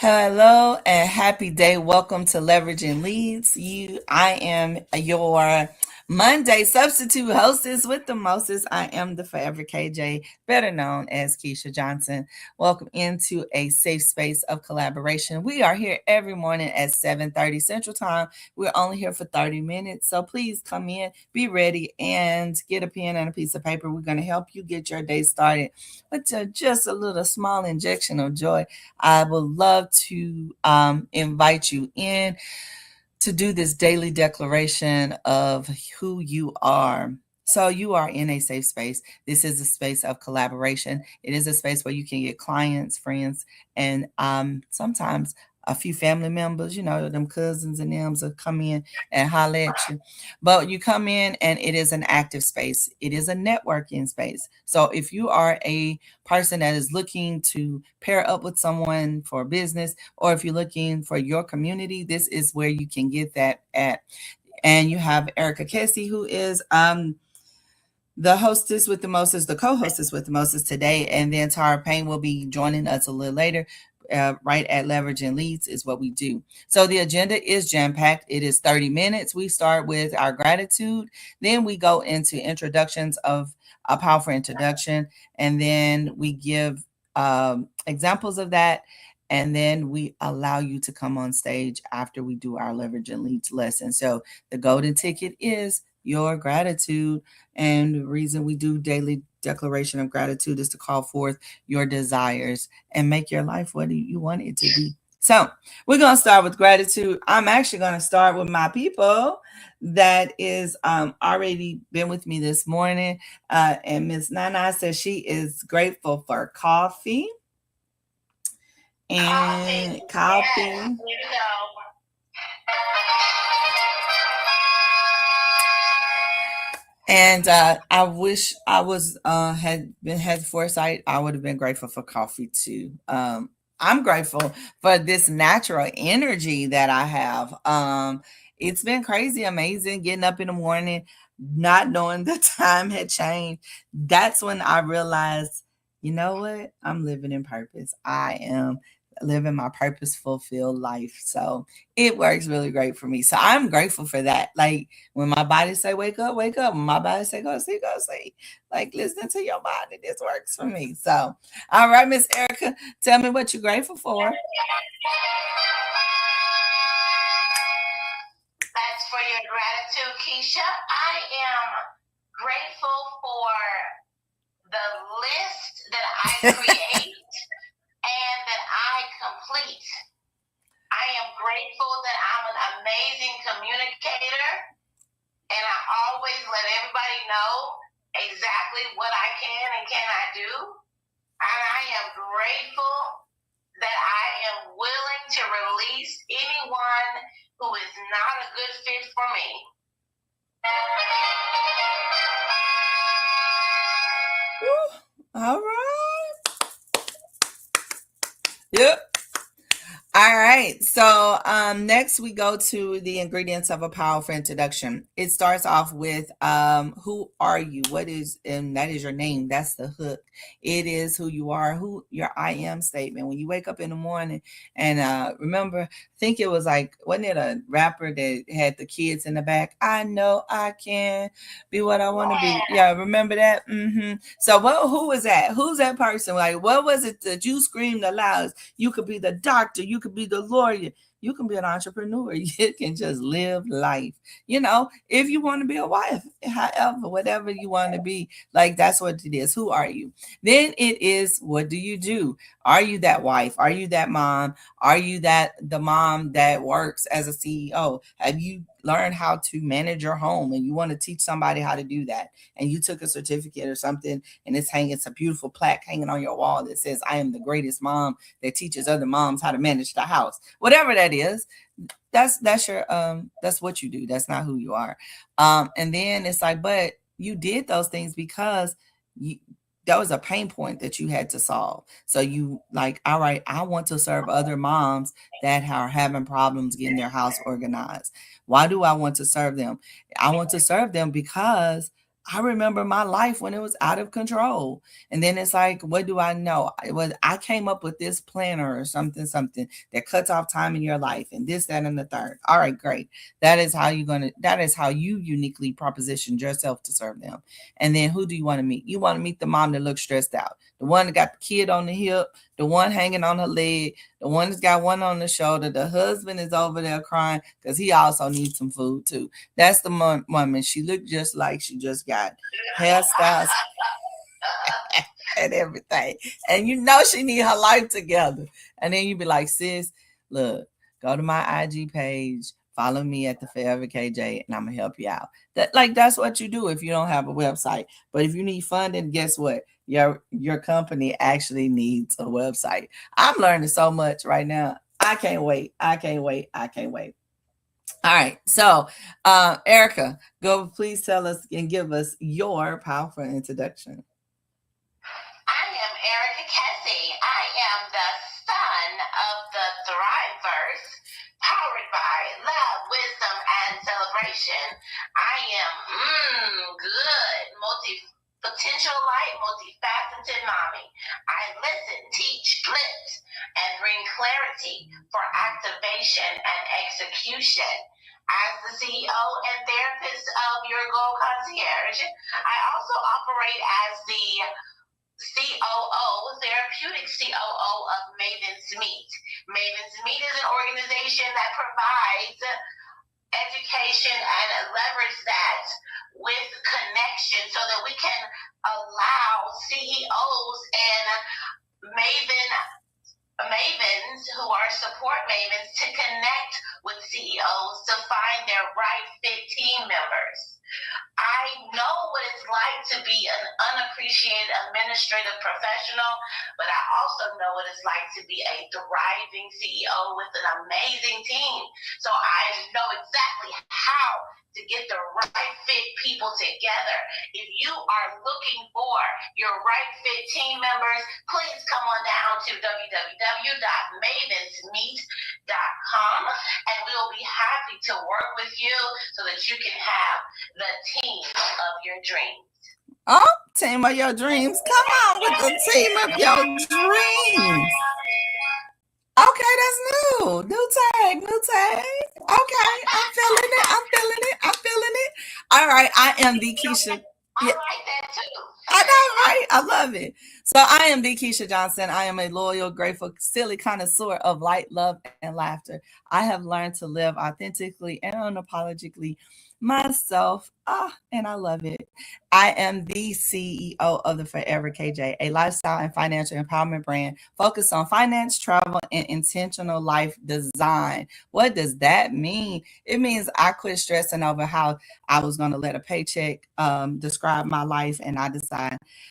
Hello and happy day. Welcome to Leveraging Leads. I am your Monday substitute hostess with the mostest. I am the Forever KJ, better known as Keisha Johnson. Welcome into a safe space of collaboration. We are here every morning at 7:30 Central Time. We're only here for 30 minutes, so please come in, be ready, and get a pen and a piece of paper. We're going to help you get your day started with just a little small injection of joy. I would love to invite you in to do this daily declaration of who you are. So you are in a safe space. This is a space of collaboration. It is a space where you can get clients, friends, and sometimes a few family members, them cousins and them will come in and holler at you. But you come in and it is an active space. It is a networking space. So if you are a person that is looking to pair up with someone for business, or if you're looking for your community, this is where you can get that at. And you have Erica Kessie, who is the hostess with the mostest, the co-hostess with the mostest today, and then Tara Payne will be joining us a little later. Right at Leveraging Leads is what we do. So the agenda is jam-packed. It is 30 minutes. We start with our gratitude. Then we go into introductions of a powerful introduction. And then we give examples of that. And then we allow you to come on stage after we do our Leveraging Leads lesson. So the golden ticket is your gratitude. And the reason we do daily declaration of gratitude is to call forth your desires and make your life what you want it to be. So we're going to start with gratitude. I'm actually going to start with my people that is already been with me this morning. And Miss Nana says she is grateful for coffee. And coffee. Yeah, and I wish I was had foresight. I would have been grateful for coffee too. I'm grateful for this natural energy that I have. It's been crazy, amazing getting up in the morning, not knowing the time had changed. That's when I realized, you know what? I'm living in purpose. I am living my purpose fulfilled life. So it works really great for me. So I'm grateful for that. Like when my body say wake up, wake up. When my body say go to sleep, go to sleep. Like listen to your body. This works for me. So all right, Miss Erica, tell me what you're grateful for. That's for your gratitude, Keisha. I am grateful for the list that I create and that I complete. I am grateful that I'm an amazing communicator and I always let everybody know exactly what I can and cannot do. And I am grateful that I am willing to release anyone who is not a good fit for me. All right. Yep. All right. So next we go to the ingredients of a powerful introduction. It starts off with who are you? What is, and that is your name. That's the hook. It is who you are, who your I am statement. When you wake up in the morning and remember, I think it was like, wasn't it a rapper that had the kids in the back? I know I can be what I want to be. Yeah, remember that? Mm-hmm. So who was that? Who's that person? Like, what was it that you screamed the loudest? You could be the doctor, you could be the lawyer, you can be an entrepreneur, you can just live life. If you want to be a wife, however, whatever you want to be, like that's what it is. Who are you? Then it is, what do you do? Are you that wife? Are you that mom? Are you the mom that works as a CEO? Have you learned how to manage your home and you want to teach somebody how to do that? And you took a certificate or something and it's a beautiful plaque hanging on your wall that says, I am the greatest mom that teaches other moms how to manage the house. Whatever that is, that's your that's what you do. That's not who you are. And then it's like, but you did those things because that was a pain point that you had to solve. So you like, all right, I want to serve other moms that are having problems getting their house organized. Why do I want to serve them? I want to serve them because I remember my life when it was out of control. And then it's like, what do I know? I came up with this planner or something that cuts off time in your life and this, that, and the third. All right, great. That is how you uniquely propositioned yourself to serve them. And then who do you want to meet? You want to meet the mom that looks stressed out, the one that got the kid on the hip, the one hanging on her leg, the one that's got one on the shoulder. The husband is over there crying because he also needs some food too. That's the woman. She looked just like she just got hairstyles and everything. And you know she need her life together. And then you be like, sis, look, go to my IG page, follow me at the Forever KJ, and I'm gonna help you out. That's what you do if you don't have a website. But if you need funding, guess what? Your company actually needs a website. I'm learning so much right now. I can't wait. I can't wait. I can't wait. All right. So, Erica, go please tell us and give us your powerful introduction. I am Erica Kessie. I am the son of the Thriveverse, powered by love, wisdom, and celebration. I am good, potential light, multifaceted mommy. I listen, teach, lift, and bring clarity for activation and execution. As the CEO and therapist of Your Goal Concierge, I also operate as the COO, therapeutic COO of Maven's Meet. Maven's Meet is an organization that provides education and leverage that with connection so that we can allow CEOs and mavens who are support mavens to connect with CEOs to find their right fit team members. I know what it's like to be an unappreciated administrative professional, but I also know what it's like to be a thriving CEO with an amazing team. So I know exactly how to get the right fit people together. If you are looking for your right fit team members, please come on down to www.mavensmeet.com and we will be happy to work with you so that you can have the team of your dreams. Oh, team of your dreams. Come on with the team of your dreams. Okay, that's new. New tag, new tag. Okay, I'm feeling it. I'm feeling it. I'm feeling it. All right, I am the Keisha. I like that too. I know, right? I love it. So I am the Keisha Johnson. I am a loyal, grateful, silly connoisseur of light, love, and laughter. I have learned to live authentically and unapologetically myself. And I love it. I am the CEO of the Forever KJ, a lifestyle and financial empowerment brand focused on finance, travel, and intentional life design. What does that mean? It means I quit stressing over how I was going to let a paycheck describe my life, and I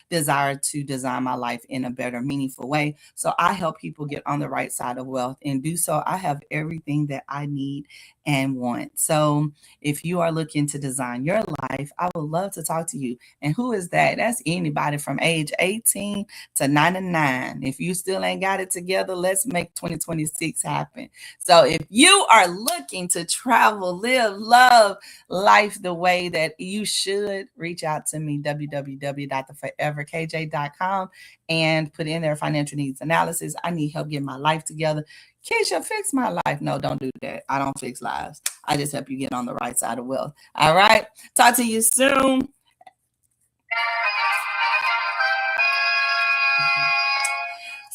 desire to design my life in a better, meaningful way. So I help people get on the right side of wealth, and do so. I have everything that I need and want. So if you are looking to design your life, I would love to talk to you. And who is that? That's anybody from age 18 to 99. If you still ain't got it together, let's make 2026 happen. So if you are looking to travel, live, love life the way that you should, reach out to me, www.theforeverkj.com, and put in their financial needs analysis. I need help getting my life together. Keisha, fix my life. No, don't do that. I don't fix lives. I just help you get on the right side of wealth. All right. Talk to you soon.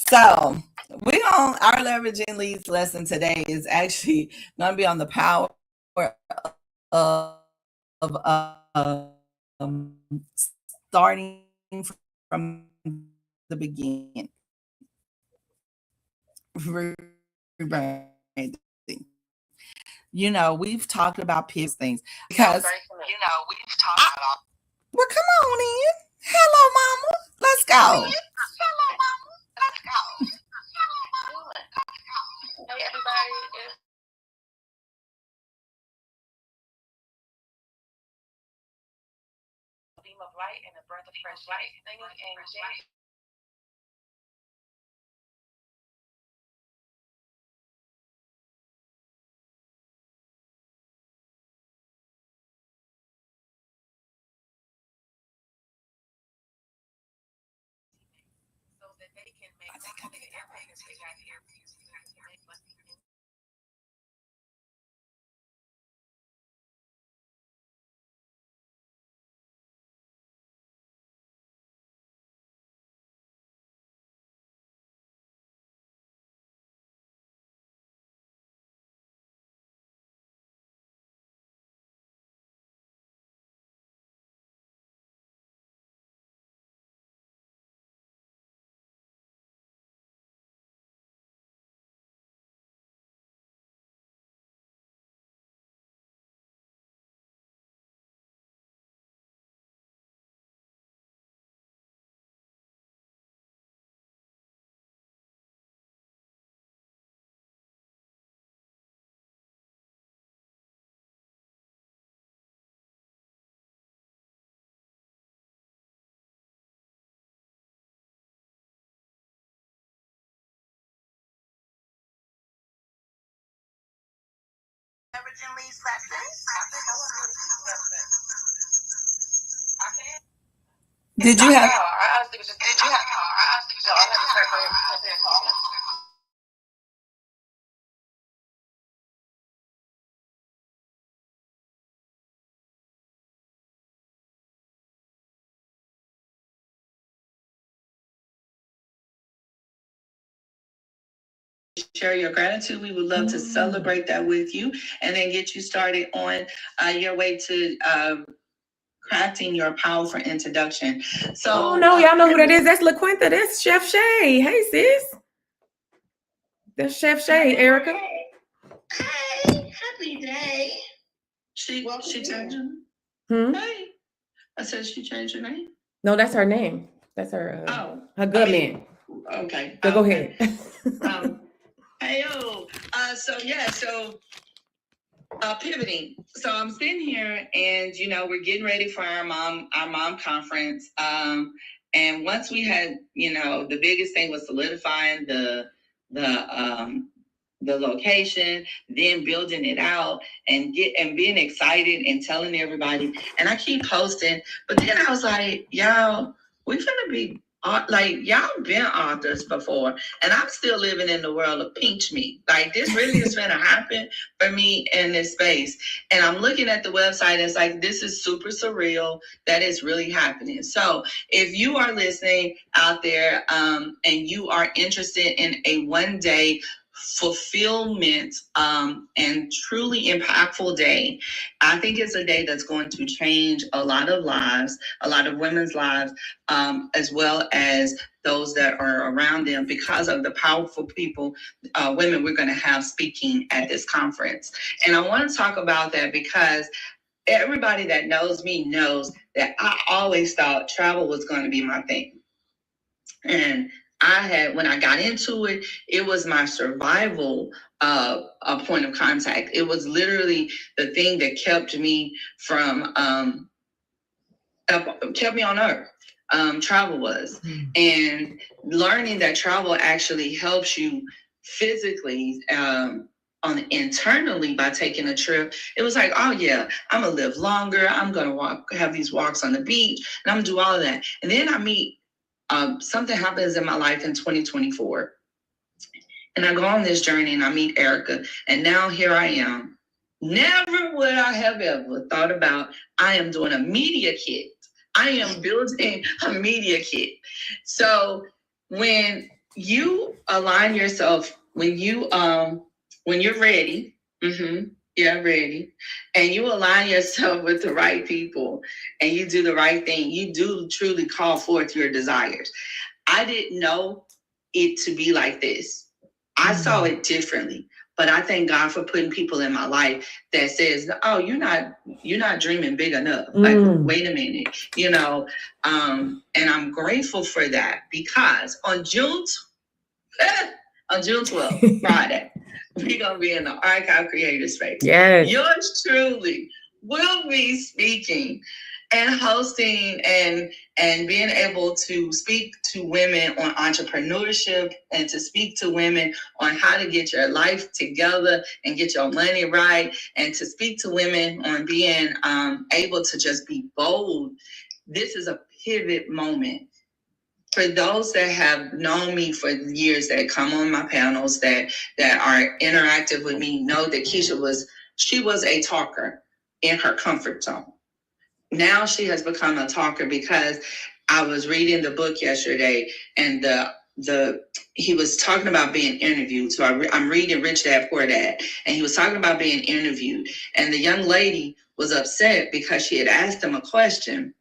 So we on our leveraging leads lesson today is actually going to be on the power of starting from the beginning. Rebranding. We've talked about things because we've talked about. Well, come on in. Hello, Mama. Let's go. Hello, Mama. Let's go. Hey, everybody. Beam of light and a breath of fresh light. And Leveraging Leads lessons. Did you have? Share your gratitude. We would love to celebrate that with you and then get you started on your way to crafting your powerful introduction. So, no, y'all know who that is. That's LaQuinta. That's Chef Shay. Hey, sis. That's Chef Shay, Erica. Hey, happy day. She changed her name? Hey. I said she changed her name? No, that's her name. That's her her good man. Okay. So go ahead. Hey-yo. So pivoting. So I'm sitting here and, we're getting ready for our mom conference. And once we had, the biggest thing was solidifying the location, then building it out and being excited and telling everybody. And I keep posting, but then I was like, y'all, we finna be like, y'all been authors before, and I'm still living in the world of pinch me. Like, this really is gonna happen for me in this space. And I'm looking at the website, and it's like, this is super surreal that is really happening. So if you are listening out there and you are interested in a one-day fulfillment and truly impactful day, I think it's a day that's going to change a lot of lives, a lot of women's lives, as well as those that are around them, because of the powerful people, women we're going to have speaking at this conference. And I want to talk about that because everybody that knows me knows that I always thought travel was going to be my thing. And when I got into it, it was my survival a point of contact. It was literally the thing that kept me from kept me on earth. Travel was. And learning that travel actually helps you physically internally by taking a trip. It was like, oh yeah, I'm gonna live longer, I'm gonna have these walks on the beach, and I'm gonna do all of that. And then I meet something happens in my life in 2024. And I go on this journey and I meet Erica. And now here I am. Never would I have ever thought about, I am doing a media kit. I am building a media kit. So when you align yourself, when you're ready, ready, and you align yourself with the right people and you do the right thing, you do truly call forth your desires. I didn't know it to be like this. I saw it differently, but I thank God for putting people in my life that says, oh, you're not dreaming big enough. Like, wait a minute, and I'm grateful for that, because on June 12th, Friday, we're going to be in the Archive Creator Space. Yes. Yours truly will be speaking and hosting and being able to speak to women on entrepreneurship and to speak to women on how to get your life together and get your money right, and to speak to women on being able to just be bold. This is a pivot moment for those that have known me for years, that come on my panels, that are interactive with me, know that Keisha was a talker in her comfort zone. Now she has become a talker because I was reading the book yesterday, and he was talking about being interviewed. So I'm reading Rich Dad Poor Dad, and he was talking about being interviewed, and the young lady was upset because she had asked him a question.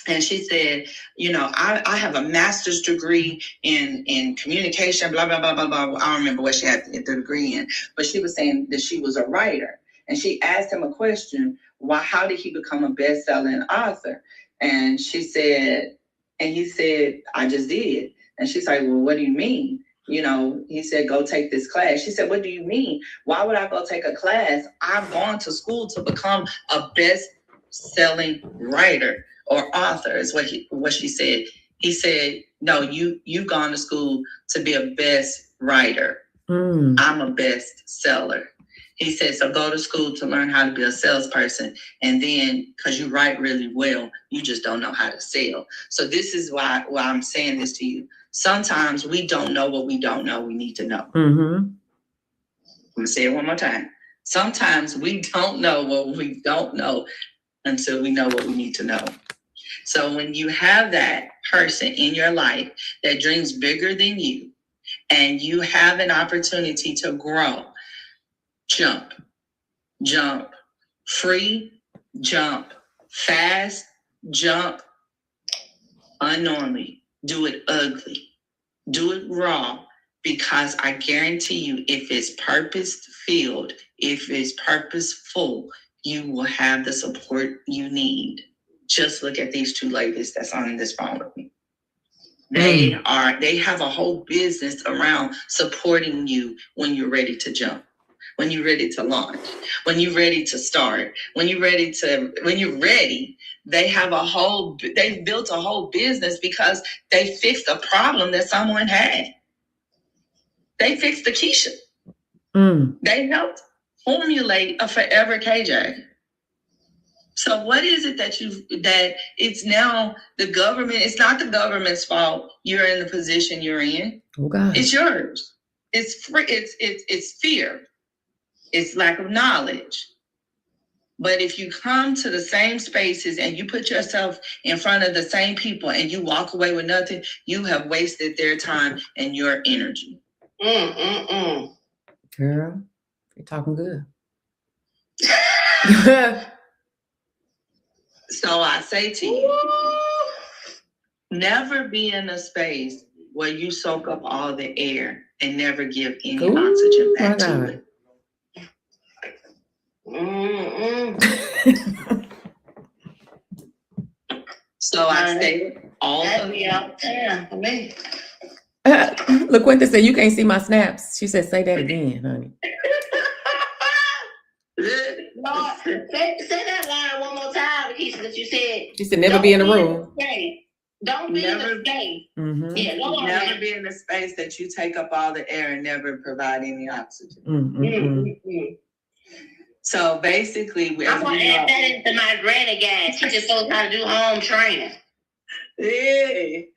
And she said, I have a master's degree in communication, blah, blah, blah, blah, blah. I don't remember what she had the degree in, but she was saying that she was a writer. And she asked him a question, how did he become a best-selling author? And he said, I just did. And she's like, well, what do you mean? He said, go take this class. She said, what do you mean? Why would I go take a class? I've gone to school to become a best-selling writer or author, is what she said. He said, no, you've gone to school to be a best writer. I'm a best seller. He said, so go to school to learn how to be a salesperson. And then, because you write really well, you just don't know how to sell. So this is why I'm saying this to you. Sometimes we don't know what we don't know we need to know. I'm going to say it one more time. Sometimes we don't know what we don't know until we know what we need to know. So when you have that person in your life that dreams bigger than you, and you have an opportunity to grow, jump, free, jump, fast, jump, unknowingly, do it ugly, do it raw, because I guarantee you, if it's purpose-filled, if it's purposeful, you will have the support you need. Just look at these two ladies that's on this phone with me. They have a whole business around supporting you when you're ready to jump, when you're ready to launch, when you're ready to start, when you're ready, they've built a whole business because they fixed a problem that someone had. They fixed the Keisha. They helped formulate a Forever KJ. So what is it that it's now the government? It's not the government's fault you're in the position you're in. Oh God. It's yours. It's free. It's fear. It's lack of knowledge. But if you come to the same spaces and you put yourself in front of the same people and you walk away with nothing, you have wasted their time and your energy. Girl, you're talking good. So I say to you, never be in a space where you soak up all the air and never give any oxygen back to it. So I say all of for me. LaQuinta said, you can't see my snaps. She said, say that again, honey. Lord, say that line one more time, Keisha, that you said. She said, never be in the room. Don't be in the space. Yeah, never be in the space that you take up all the air and never provide any oxygen. So basically, I want to add that into my granny guys. She just knows how to do home training. Hey,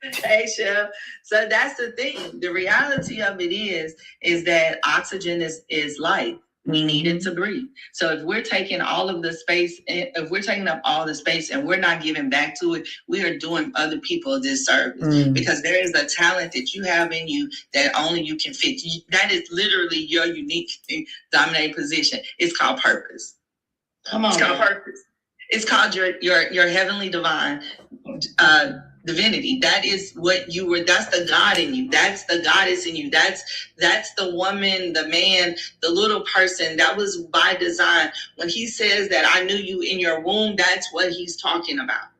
Chef. So that's the thing. The reality of it is that oxygen is life. We need it to breathe. So if we're taking all of the space, if we're taking up all the space and we're not giving back to it, we are doing other people a disservice, because there is a talent that you have in you that only you can fit. That is literally your unique dominating position. It's called purpose. Come on. It's called purpose. It's called your heavenly divine divinity. That is what you were. That's the God in you. That's the goddess in you. That's the woman, the man, the little person. That was by design. When he says that I knew you in your womb, that's what he's talking about.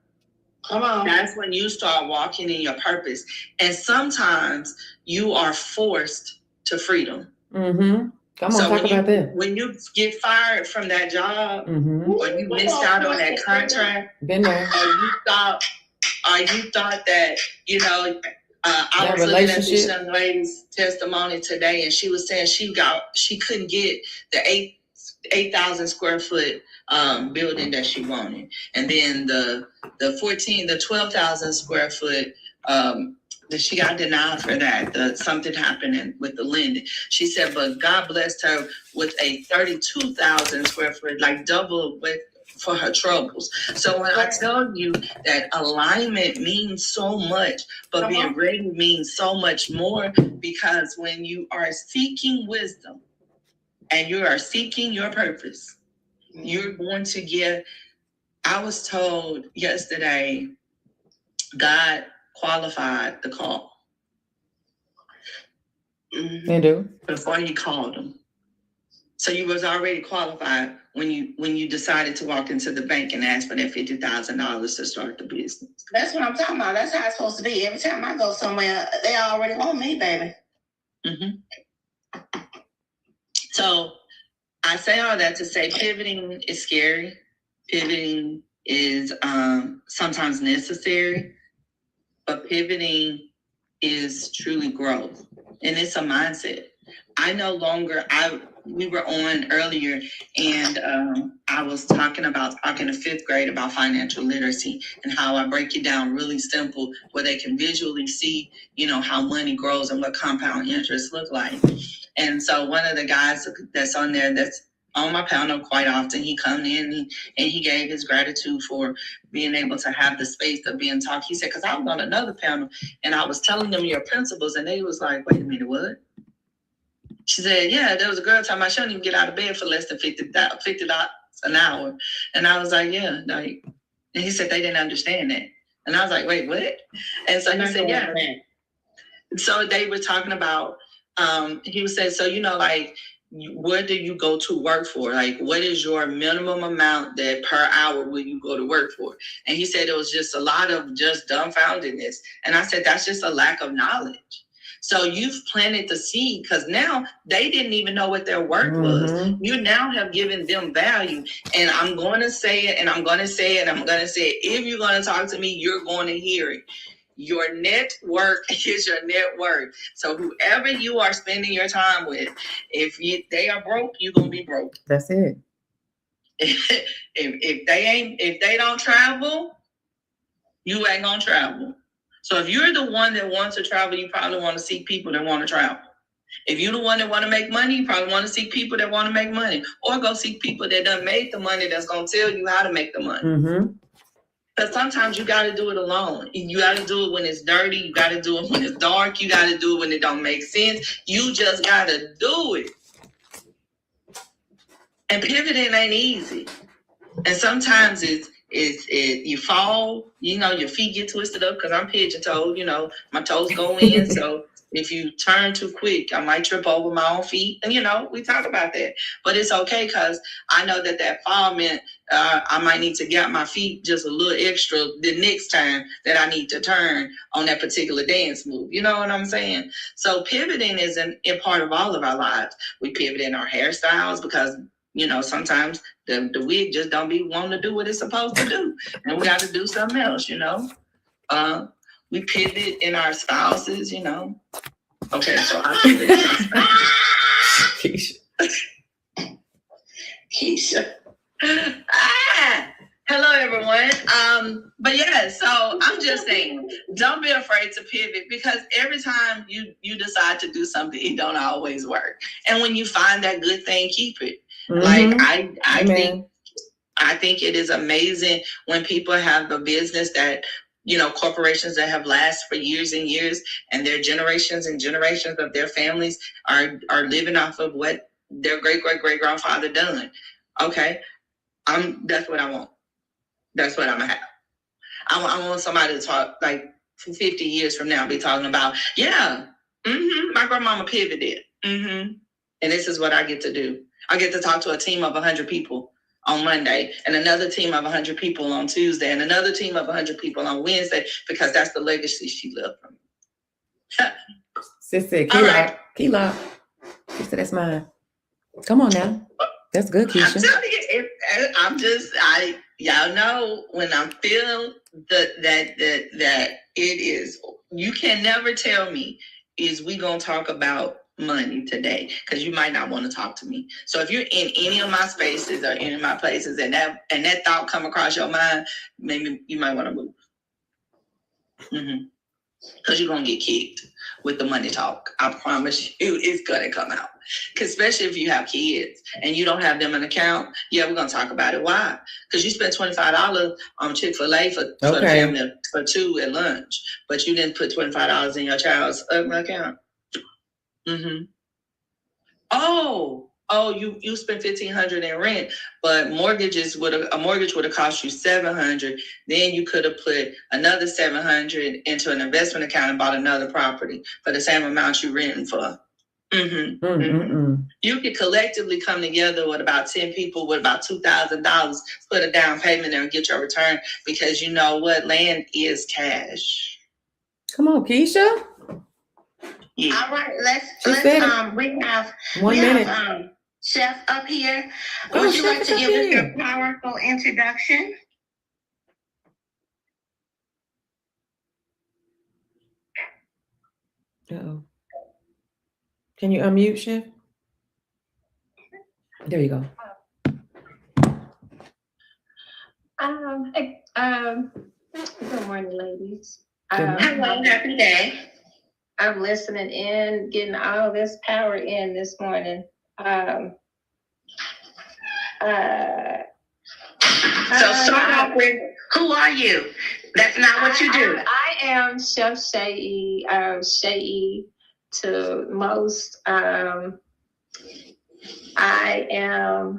Come on. That's when you start walking in your purpose. And sometimes you are forced to freedom. Come on, talk about that. When you get fired from that job, or you missed out on that contract, been there. or you thought that, I was looking at this young lady's testimony today, and she was saying she couldn't get the 8,000 square foot building that she wanted, and then the 12,000 square foot that she got denied for that. Something happening with the lending. She said, but God blessed her with a 32,000 square foot, like double with for her troubles. So when I tell you that alignment means so much, but being ready means so much more, because when you are seeking wisdom and you are seeking your purpose, you're going to get. I was told yesterday, God qualified the call. And do before he called him. So you was already qualified when you decided to walk into the bank and ask for that $50,000 to start the business. That's what I'm talking about. That's how it's supposed to be. Every time I go somewhere, they already want me, baby. Mm-hmm. So I say all that to say pivoting is scary. Pivoting is sometimes necessary, but pivoting is truly growth, and it's a mindset. I no longer, we were on earlier, and I was talking to fifth grade about financial literacy and how I break it down really simple where they can visually see, how money grows and what compound interest look like. And so one of the guys that's on there, that's on my panel quite often, he come in and he gave his gratitude for being able to have the space of being taught. He said, because I was on another panel and I was telling them your principles, and they was like, wait a minute, what? She said, yeah, there was a girl talking about she don't even get out of bed for less than $50 an hour. And I was like, yeah. And he said they didn't understand that. And I was like, wait, what? And so he said, yeah. So they were talking about, he was saying, so, where do you go to work for? Like, what is your minimum amount that per hour will you go to work for? And he said it was just a lot of just dumbfoundedness. And I said, that's just a lack of knowledge. So you've planted the seed, because now they didn't even know what their work was. You now have given them value. And I'm going to say it, and I'm going to say it, and I'm going to say it. If you're going to talk to me, you're going to hear it. Your network is your net worth. So whoever you are spending your time with, if they are broke, you're going to be broke. That's it. If they don't travel, you ain't going to travel. So if you're the one that wants to travel, you probably want to seek people that want to travel. If you're the one that want to make money, you probably want to seek people that want to make money, or go seek people that done made the money that's going to tell you how to make the money. Because sometimes you got to do it alone. You got to do it when it's dirty. You got to do it when it's dark. You got to do it when it don't make sense. You just got to do it. And pivoting ain't easy. And sometimes you fall, your feet get twisted up, because I'm pigeon-toed, my toes go in. So if you turn too quick, I might trip over my own feet. And, we talk about that. But it's okay, because I know that fall meant I might need to get my feet just a little extra the next time that I need to turn on that particular dance move. You know what I'm saying? So pivoting is a part of all of our lives. We pivot in our hairstyles because, sometimes the wig just don't be wanting to do what it's supposed to do. And we got to do something else, We pivot in our spouses, Okay, so I pivot in my spouse. Keisha. Hello, everyone. But yeah, so I'm just saying, don't be afraid to pivot, because every time you decide to do something, it don't always work. And when you find that good thing, keep it. Like I think it is amazing when people have a business that, corporations that have lasted for years and years, and their generations and generations of their families are living off of what their great-great-great-grandfather done. Okay, that's what I want. That's what I'm gonna have. I want somebody to talk, like, for 50 years from now, be talking about, my grandmama pivoted. And this is what I get to do. I get to talk to a team of 100 people on Monday, and another team of 100 people on Tuesday, and another team of 100 people on Wednesday, because that's the legacy she left from me. Sissy, Keela. She said, that's mine. Come on now. That's good, Keisha. I'm telling you, y'all know when I'm feeling that it is, you can never tell me, is we gonna talk about money today, because you might not want to talk to me. So if you're in any of my spaces or any of my places, and that thought come across your mind, maybe you might want to move. because you're going to get kicked with the money talk. I promise you it's going to come out. Because especially if you have kids and you don't have them in account, yeah, we're going to talk about it. Why? Because you spent $25 on Chick-fil-A for the family for 2 at lunch, but you didn't put $25 in your child's account. Mm-hmm. Oh, you spent $1,500 in rent, but a mortgage would have cost you $700. Then you could have put another $700 into an investment account and bought another property for the same amount you renting for. Mm-hmm. Mm-hmm. You could collectively come together with about 10 people with about $2,000, put a down payment there and get your return, because you know what? Land is cash. Come on, Keisha. Yeah. All right, let's we have 1 minute. Chef up here. Would you like to give us your powerful introduction? Uh-oh. Can you unmute, Chef? There you go. Good morning, ladies. Hello, happy day. I'm listening in, getting all this power in this morning. So start off with, who are you? That's not what you do. I am Chef Shay, Shay to most. I am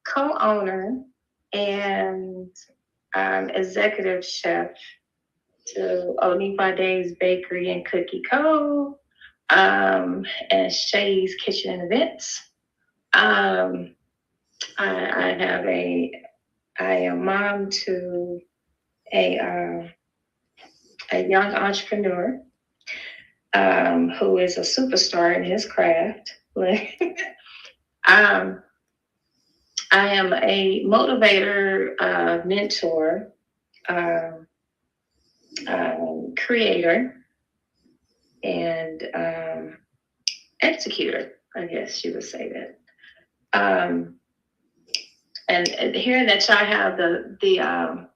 co-owner and executive chef to Onipa Days Bakery and Cookie Co. And Shay's Kitchen and Events. I am mom to a young entrepreneur who is a superstar in his craft. I am a motivator, mentor, creator, and executor, I guess you would say that. And hearing that y'all have the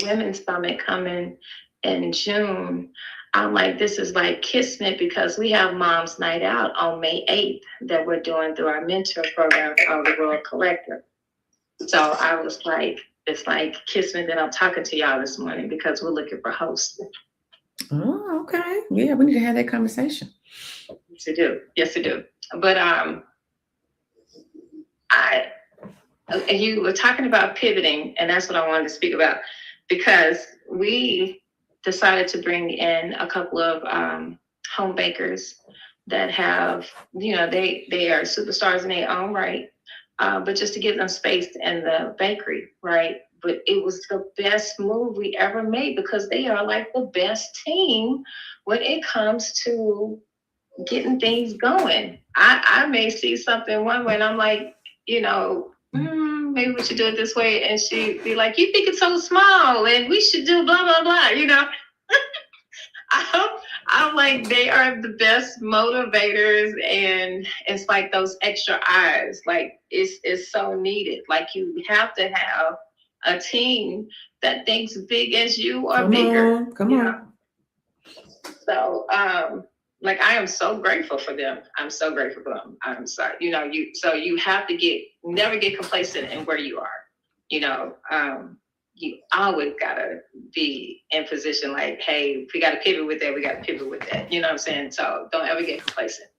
Women's Summit coming in June, I'm like, this is like kismet, because we have Mom's Night Out on May 8th that we're doing through our mentor program called the World Collective. So I was like, it's like kismet that I'm talking to y'all this morning, because we're looking for hosts. Oh, okay. Yeah, we need to have that conversation. Yes, to do. But you were talking about pivoting, and that's what I wanted to speak about, because we decided to bring in a couple of home bakers that have, they are superstars in their own right, but just to give them space in the bakery, right? But it was the best move we ever made, because they are like the best team when it comes to getting things going. I may see something one way and I'm like, maybe we should do it this way. And she'd be like, you think it's so small and we should do blah, blah, blah, I'm like, they are the best motivators, and it's like those extra eyes, like it's so needed. Like you have to have a team that thinks big as you or bigger. Come on. So, like, I am so grateful for them. I'm so grateful for them. I'm sorry, you have to never get complacent in where you are. You always gotta be in position like, hey, if we gotta pivot with that, we gotta pivot with that. You know what I'm saying? So don't ever get complacent.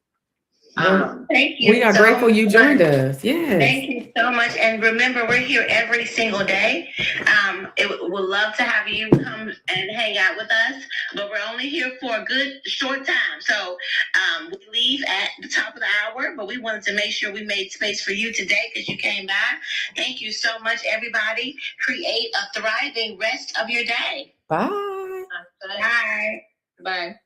Thank you. We are grateful you joined us. Yes. Thank you so much. And remember, we're here every single day. We'd love to have you come and hang out with us, but we're only here for a good short time. So we leave at the top of the hour, but we wanted to make sure we made space for you today because you came by. Thank you so much, everybody. Create a thriving rest of your day. Bye. Bye. Bye.